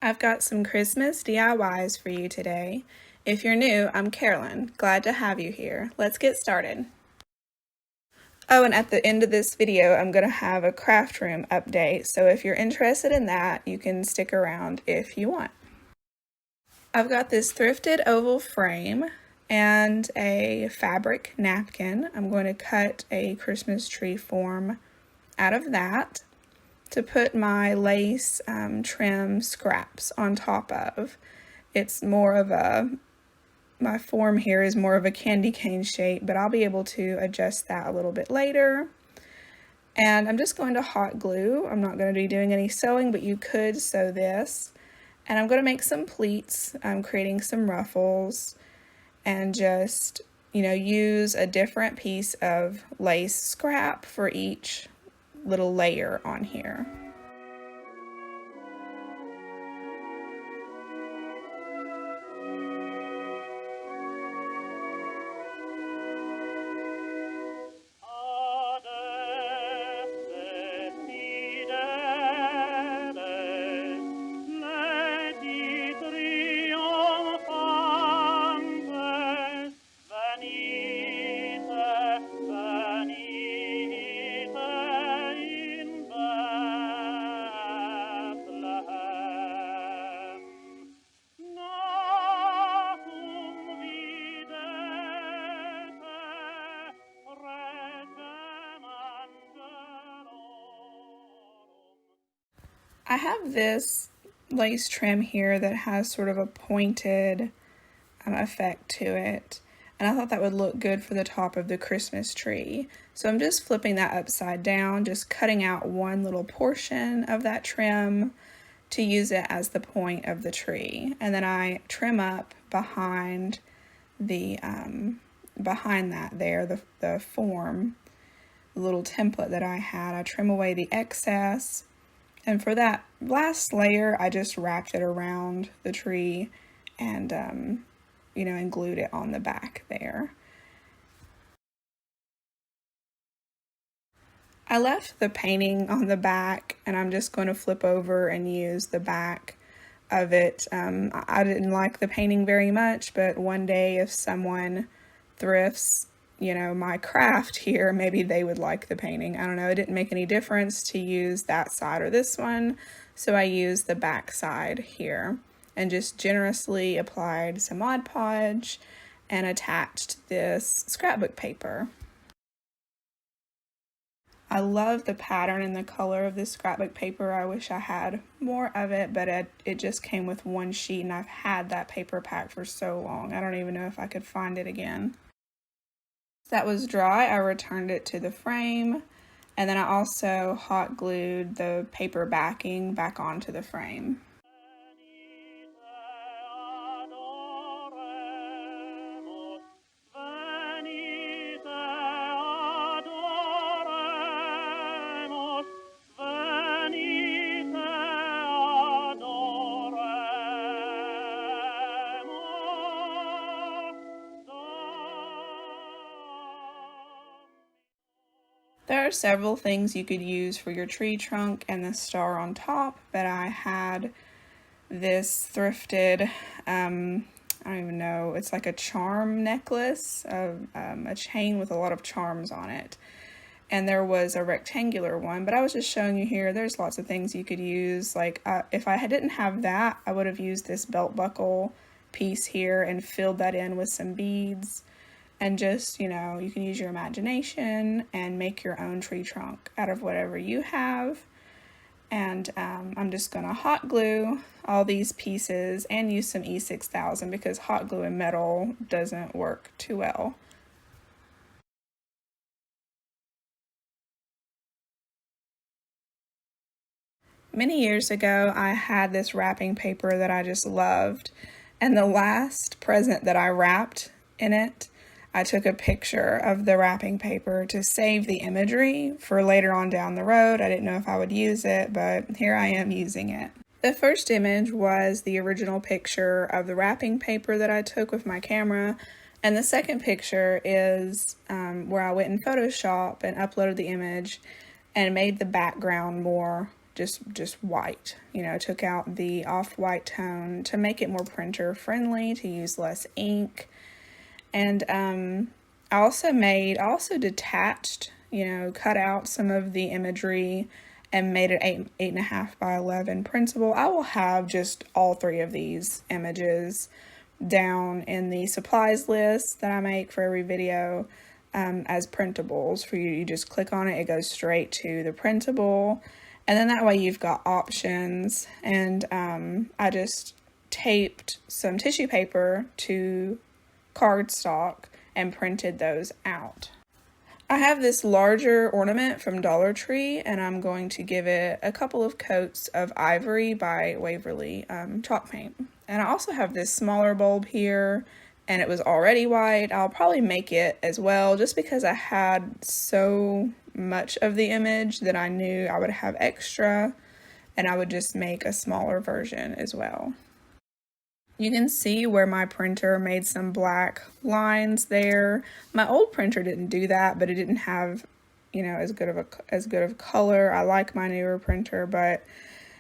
I've got some Christmas DIYs for you today. If you're new, I'm Carolyn. Glad to have you here. Let's get started. Oh, and at the end of this video, I'm going to have a craft room update, so if you're interested in that, you can stick around if you want. I've got this thrifted oval frame and a fabric napkin. I'm going to cut a Christmas tree form out of that to put my lace trim scraps on top of. It's more of my form here is more of a candy cane shape, but I'll be able to adjust that a little bit later. And I'm just going to hot glue. I'm not going to be doing any sewing, but you could sew this. And I'm going to make some pleats. I'm creating some ruffles and just, use a different piece of lace scrap for each little layer on here. I have this lace trim here that has sort of a pointed effect to it, and I thought that would look good for the top of the Christmas tree. So I'm just flipping that upside down, just cutting out one little portion of that trim to use it as the point of the tree. And then I trim up behind the behind that there, the form, the little template that I had. I trim away the excess. And for that last layer, I just wrapped it around the tree and, and glued it on the back there. I left the painting on the back, and I'm just going to flip over and use the back of it. I didn't like the painting very much, but one day if someone thrifts my craft here, maybe they would like the painting. I don't know, it didn't make any difference to use that side or this one, so I used the back side here and just generously applied some Mod Podge and attached this scrapbook paper. I love the pattern and the color of this scrapbook paper. I wish I had more of it, but it just came with one sheet, and I've had that paper pack for so long. I don't even know if I could find it again. That was dry, I returned it to the frame, and then I also hot glued the paper backing back onto the frame. There are several things you could use for your tree trunk and the star on top, but I had this thrifted, I don't even know, it's like a charm necklace, a chain with a lot of charms on it. And there was a rectangular one, but I was just showing you here, there's lots of things you could use. Like if I didn't have that, I would have used this belt buckle piece here and filled that in with some beads. And just, you can use your imagination and make your own tree trunk out of whatever you have. And I'm just going to hot glue all these pieces and use some E6000 because hot glue and metal doesn't work too well. Many years ago, I had this wrapping paper that I just loved. And the last present that I wrapped in it, I took a picture of the wrapping paper to save the imagery for later on down the road. I didn't know if I would use it, but here I am using it. The first image was the original picture of the wrapping paper that I took with my camera, and the second picture is where I went in Photoshop and uploaded the image and made the background more just white. You know, took out the off-white tone to make it more printer friendly, to use less ink. And I also detached, you know, cut out some of the imagery and made it 8.5 by 11 printable. I will have just all 3 of these images down in the supplies list that I make for every video as printables for you. You just click on it, it goes straight to the printable, and then that way you've got options. And I just taped some tissue paper to cardstock and printed those out. I have this larger ornament from Dollar Tree, and I'm going to give it a couple of coats of Ivory by Waverly chalk paint. And I also have this smaller bulb here, and it was already white. I'll probably make it as well, just because I had so much of the image that I knew I would have extra, and I would just make a smaller version as well. You can see where my printer made some black lines there. My old printer didn't do that, but it didn't have, you know, as good of color. I like my newer printer, but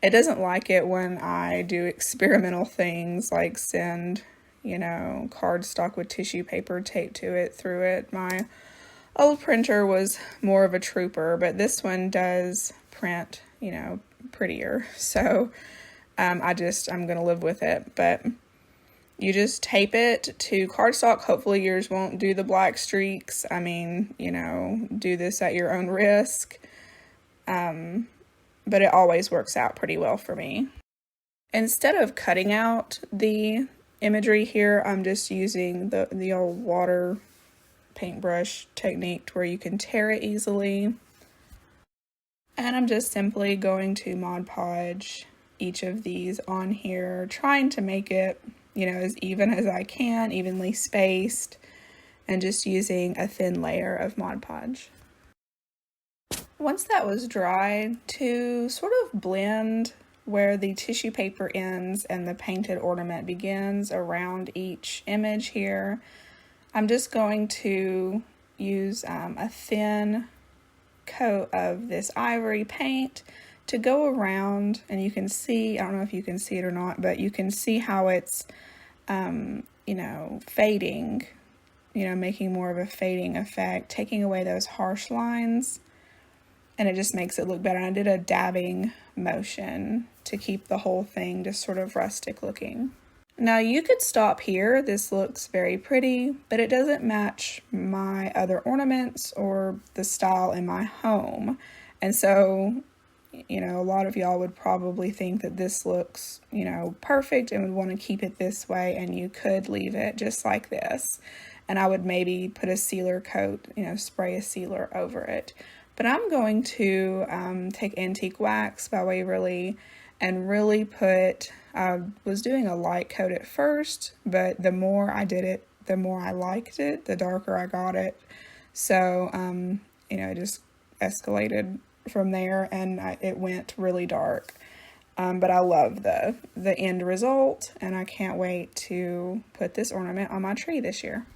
it doesn't like it when I do experimental things like send, you know, cardstock with tissue paper taped to it through it. My old printer was more of a trooper, but this one does print, you know, prettier. So I'm gonna live with it. But you just tape it to cardstock. Hopefully yours won't do the black streaks. I mean, you know, do this at your own risk. But it always works out pretty well for me. Instead of cutting out the imagery here, I'm just using the old water paintbrush technique where you can tear it easily. And I'm just simply going to Mod Podge each of these on here, trying to make it, you know, as even as I can, evenly spaced, and just using a thin layer of Mod Podge. Once that was dry, to sort of blend where the tissue paper ends and the painted ornament begins around each image here, I'm just going to use a thin coat of this Ivory paint to go around, and you can see, I don't know if you can see it or not, but you can see how it's, you know, fading, you know, making more of a fading effect, taking away those harsh lines, and it just makes it look better. And I did a dabbing motion to keep the whole thing just sort of rustic looking. Now you could stop here. This looks very pretty, but it doesn't match my other ornaments or the style in my home. And so, you know, a lot of y'all would probably think that this looks, you know, perfect and would want to keep it this way, and you could leave it just like this. And I would maybe put a sealer coat, you know, spray a sealer over it. But I'm going to take Antique Wax by Waverly and really put, I was doing a light coat at first, but the more I did it, the more I liked it, the darker I got it. So, you know, it just escalated from there, and it went really dark. But I love the end result, and I can't wait to put this ornament on my tree this year.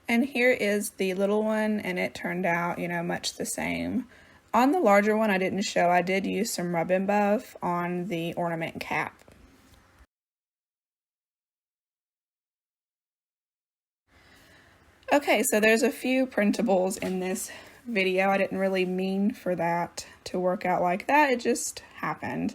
And here is the little one, and it turned out, you know, much the same. On the larger one I didn't show, I did use some rub and buff on the ornament cap. Okay, so there's a few printables in this video. I didn't really mean for that to work out like that, it just happened.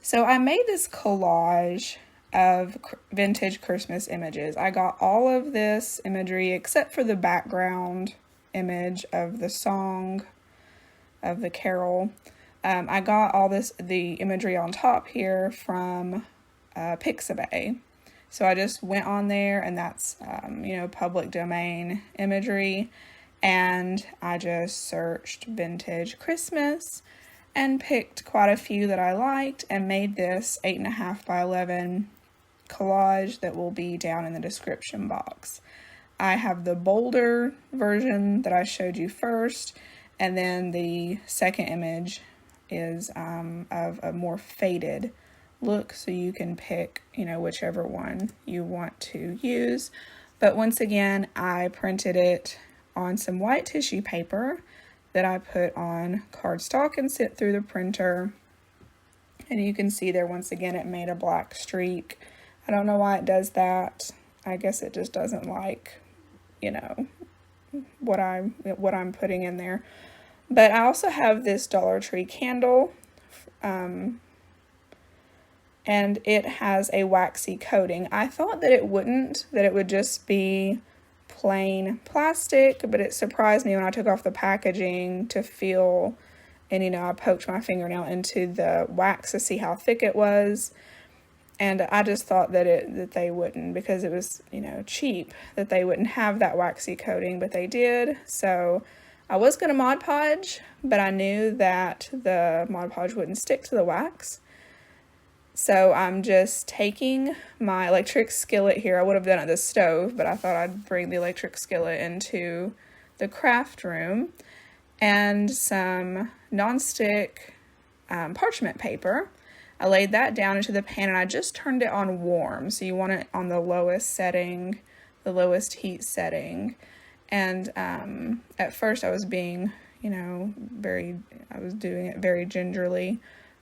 So I made this collage of vintage Christmas images. I got all of this imagery except for the background image of the song of the carol. I got all the imagery on top here from Pixabay. So I just went on there, and that's, you know, public domain imagery, and I just searched vintage Christmas and picked quite a few that I liked and made this 8.5 by 11 collage that will be down in the description box. I have the bolder version that I showed you first, and then the second image is of a more faded look, so you can pick, you know, whichever one you want to use. But once again, I printed it on some white tissue paper that I put on cardstock and sent through the printer. And you can see there, once again, it made a black streak. I don't know why it does that. I guess it just doesn't like, you know, what I'm putting in there. But I also have this Dollar Tree candle, and it has a waxy coating. I thought that it wouldn't, that it would just be plain plastic, but it surprised me when I took off the packaging to feel, and, you know, I poked my fingernail into the wax to see how thick it was, and I just thought that they wouldn't, because it was, you know, cheap, that they wouldn't have that waxy coating, but they did. So I was going to Mod Podge, but I knew that the Mod Podge wouldn't stick to the wax. So I'm just taking my electric skillet here. I would have done it at the stove, but I thought I'd bring the electric skillet into the craft room, and some nonstick parchment paper. I laid that down into the pan, and I just turned it on warm. So you want it on the lowest setting, the lowest heat setting. And at first I was being, you know, I was doing it very gingerly.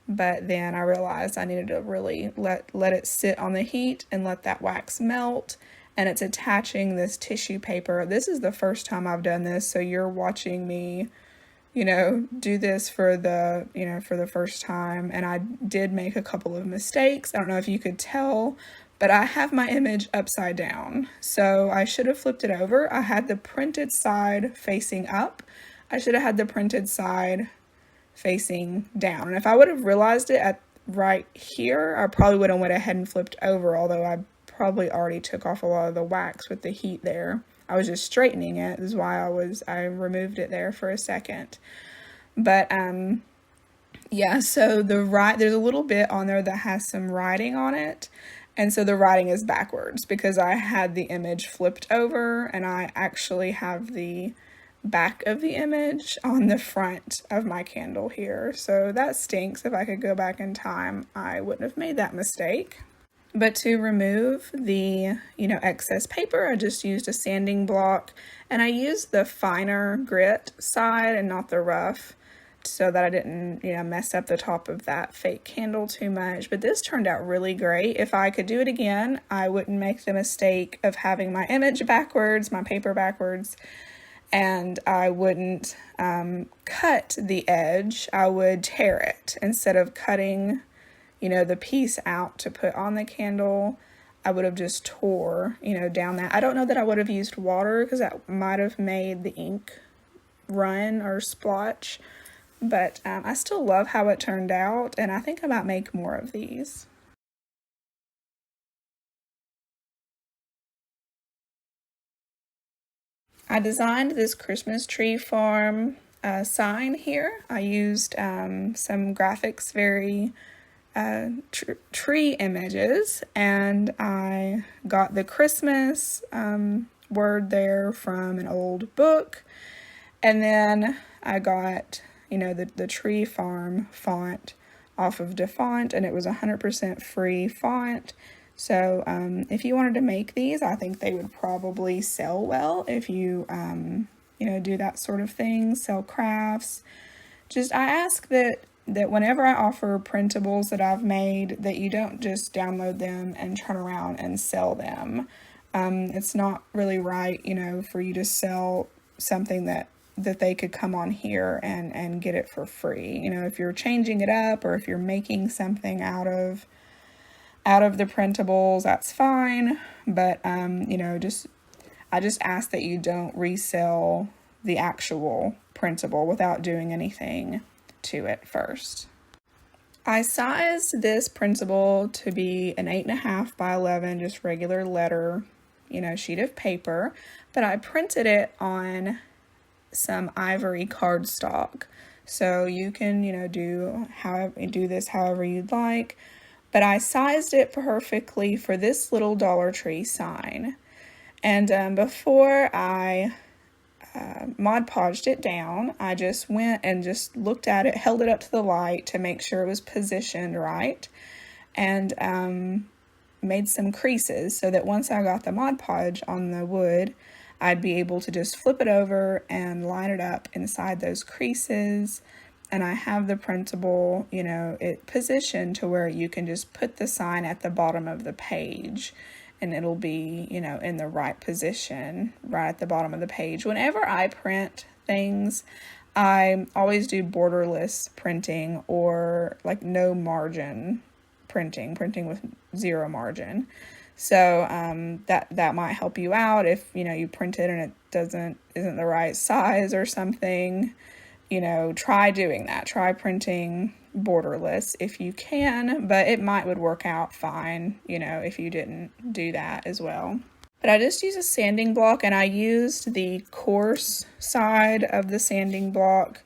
But then I realized I needed to really let it sit on the heat and let that wax melt. And it's attaching this tissue paper. This is the first time I've done this, so you're watching me, you know, do this for the, you know, for the first time. And I did make a couple of mistakes. I don't know if you could tell, but I have my image upside down. So I should have flipped it over. I had the printed side facing up. I should have had the printed side facing down. And if I would have realized it at right here, I probably would have went ahead and flipped over, although I probably already took off a lot of the wax with the heat there. I was just straightening it. This is why I removed it there for a second. But yeah, so there's a little bit on there that has some writing on it. And so the writing is backwards because I had the image flipped over, and I actually have the back of the image on the front of my candle here. So that stinks. If I could go back in time, I wouldn't have made that mistake. But to remove the, you know, excess paper, I just used a sanding block, and I used the finer grit side and not the rough, so that I didn't, you know, mess up the top of that fake candle too much. But this turned out really great. If I could do it again, I wouldn't make the mistake of having my image backwards, my paper backwards, and I wouldn't cut the edge. I would tear it instead of cutting, you know, the piece out to put on the candle. I would have just tore, you know, down that. I don't know that I would have used water, because that might have made the ink run or splotch, but I still love how it turned out, and I think I might make more of these. I designed this Christmas tree farm sign here. I used some graphics, very tree images, and I got the Christmas word there from an old book, and then I got, you know, the tree farm font off of DeFont, and it was 100% free font. So if you wanted to make these, I think they would probably sell well if you, you know, do that sort of thing, sell crafts. Just, I ask that whenever I offer printables that I've made, that you don't just download them and turn around and sell them. It's not really right, you know, for you to sell something that they could come on here and get it for free. You know, if you're changing it up, or if you're making something out of the printables, that's fine. But, you know, I just ask that you don't resell the actual printable without doing anything to it first. I sized this printable to be an 8.5 by 11, just regular letter, sheet of paper, but I printed it on some Ivory cardstock. So you can, do this however you'd like, but I sized it perfectly for this little Dollar Tree sign. And before I Mod Podged it down, I just went and just looked at it, held it up to the light to make sure it was positioned right, and made some creases so that once I got the Mod Podge on the wood, I'd be able to just flip it over and line it up inside those creases. And I have the printable, it positioned to where you can just put the sign at the bottom of the page and it'll be, in the right position, right at the bottom of the page. Whenever I print things, I always do borderless printing or like no margin printing with 0 margin. So that might help you out if, you print it and it isn't the right size or something. Try doing that. Try printing borderless if you can, but it would work out fine, if you didn't do that as well. But I just used a sanding block, and I used the coarse side of the sanding block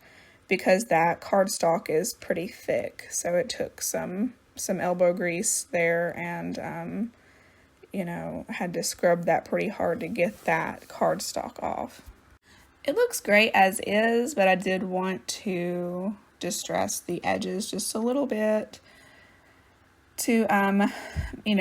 because that cardstock is pretty thick. So it took some elbow grease there, and had to scrub that pretty hard to get that cardstock off. It looks great as is, but I did want to distress the edges just a little bit to,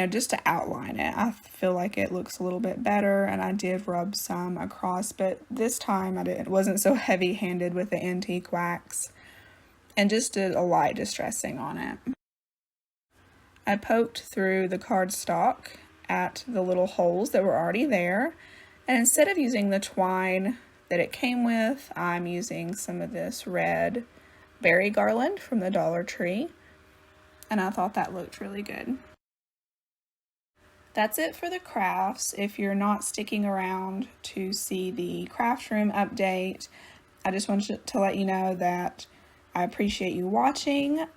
just to outline it. I feel like it looks a little bit better, and I did rub some across, but this time it wasn't so heavy-handed with the antique wax, and just did a light distressing on it. I poked through the cardstock at the little holes that were already there, and instead of using the twine that it came with, I'm using some of this red berry garland from the Dollar Tree, and I thought that looked really good. That's it for the crafts. If you're not sticking around to see the craft room update, I just wanted to let you know that I appreciate you watching.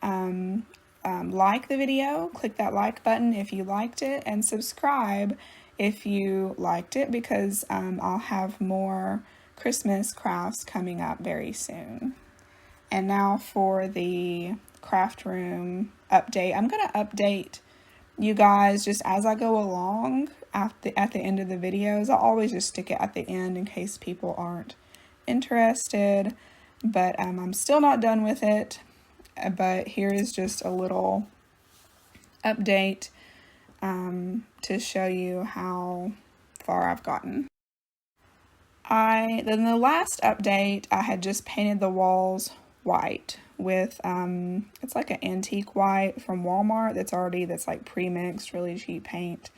Like the video, click that like button if you liked it, and subscribe if you liked it, because I'll have more Christmas crafts coming up very soon. And now for the craft room update. I'm going to update you guys just as I go along at the end of the videos. I'll always just stick it at the end in case people aren't interested, but I'm still not done with it. But here is just a little update to show you how far I've gotten. Then the last update, I had just painted the walls white with, it's like an antique white from Walmart that's like pre-mixed, really cheap paint.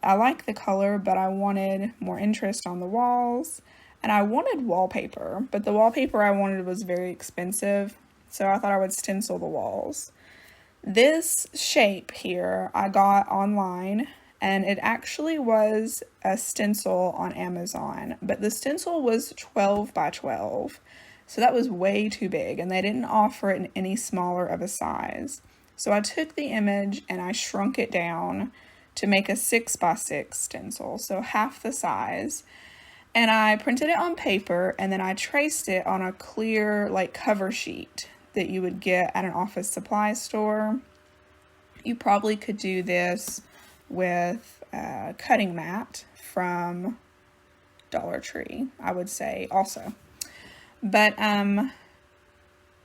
I like the color, but I wanted more interest on the walls, and I wanted wallpaper, but the wallpaper I wanted was very expensive, so I thought I would stencil the walls. This shape here I got online, and it actually was a stencil on Amazon, but the stencil was 12 by 12, so that was way too big, and they didn't offer it in any smaller of a size. So I took the image and I shrunk it down to make a 6 by 6 stencil, so half the size. And I printed it on paper, and then I traced it on a clear like cover sheet that you would get at an office supply store. You probably could do this with a cutting mat from Dollar Tree, I would say also. But, and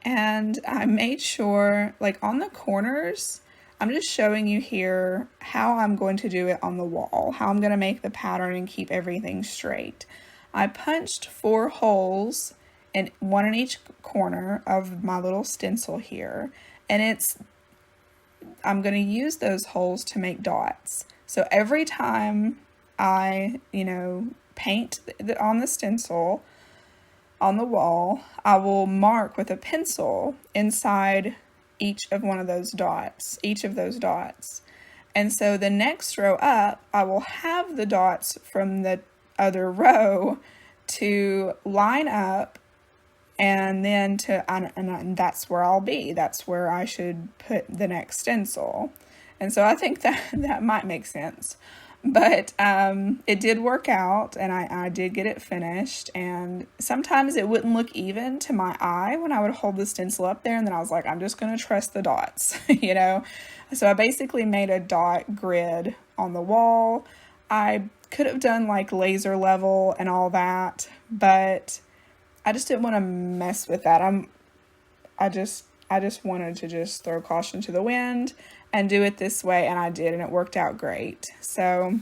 I made sure, like on the corners, I'm just showing you here how I'm going to do it on the wall, how I'm going to make the pattern and keep everything straight. I punched 4 holes, and 1 in each corner of my little stencil here, and I'm going to use those holes to make dots. So every time I, paint on the stencil on the wall, I will mark with a pencil inside each of those dots. And so the next row up, I will have the dots from the other row to line up And then and that's where I'll be. That's where I should put the next stencil. And so I think that might make sense. But it did work out, and I did get it finished. And sometimes it wouldn't look even to my eye when I would hold the stencil up there, and then I was like, I'm just going to trust the dots, you know? So I basically made a dot grid on the wall. I could have done like laser level and all that, but I just didn't want to mess with that. I just wanted to just throw caution to the wind and do it this way, and I did, and it worked out great. So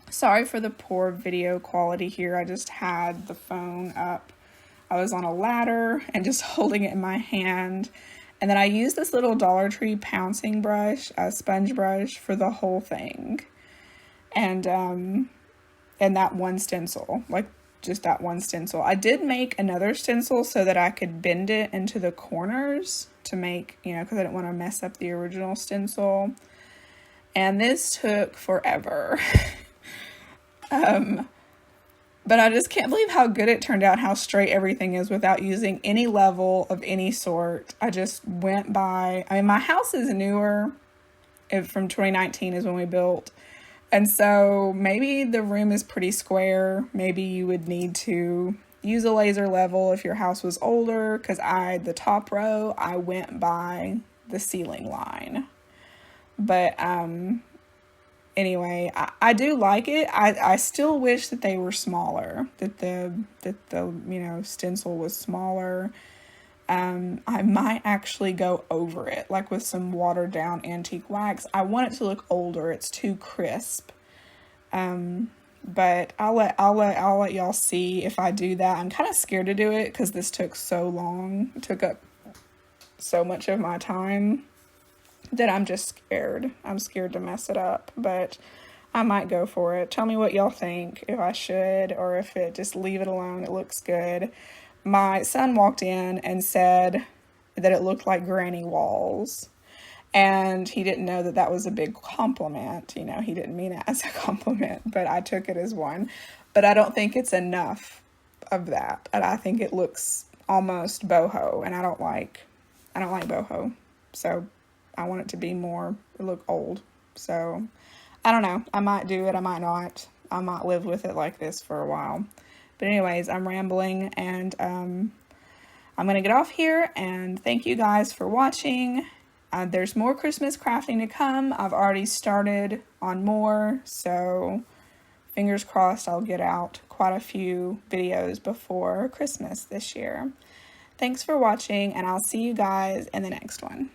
sorry for the poor video quality here. I just had the phone up. I was on a ladder and just holding it in my hand. And then I used this little Dollar Tree pouncing brush, a sponge brush, for the whole thing. And that one stencil, like just that one stencil. I did make another stencil so that I could bend it into the corners to make, you know, because I didn't want to mess up the original stencil. And this took forever. But I just can't believe how good it turned out, how straight everything is without using any level of any sort. I just went by, I mean, my house is newer, from 2019 is when we built. And so maybe the room is pretty square. Maybe you would need to use a laser level if your house was older, because the top row, I went by the ceiling line. But anyway, I do like it. I still wish that they were smaller, that the you know, stencil was smaller. I might actually go over it, like with some watered down antique wax. I want it to look older. It's too crisp. But I'll let y'all see if I do that. I'm kind of scared to do it because this took so long. It took up so much of my time that I'm just scared. I'm scared to mess it up, but I might go for it. Tell me what y'all think, if I should, or if just leave it alone. It looks good. My son walked in and said that it looked like granny walls, and he didn't know that that was a big compliment. You know, he didn't mean it as a compliment, but I took it as one. But I don't think it's enough of that. And I think it looks almost boho, and I don't like boho. So I want it to be more, look old. So I don't know. I might do it. I might not. I might live with it like this for a while. But anyways, I'm rambling, and I'm going to get off here, and thank you guys for watching. There's more Christmas crafting to come. I've already started on more, so fingers crossed I'll get out quite a few videos before Christmas this year. Thanks for watching, and I'll see you guys in the next one.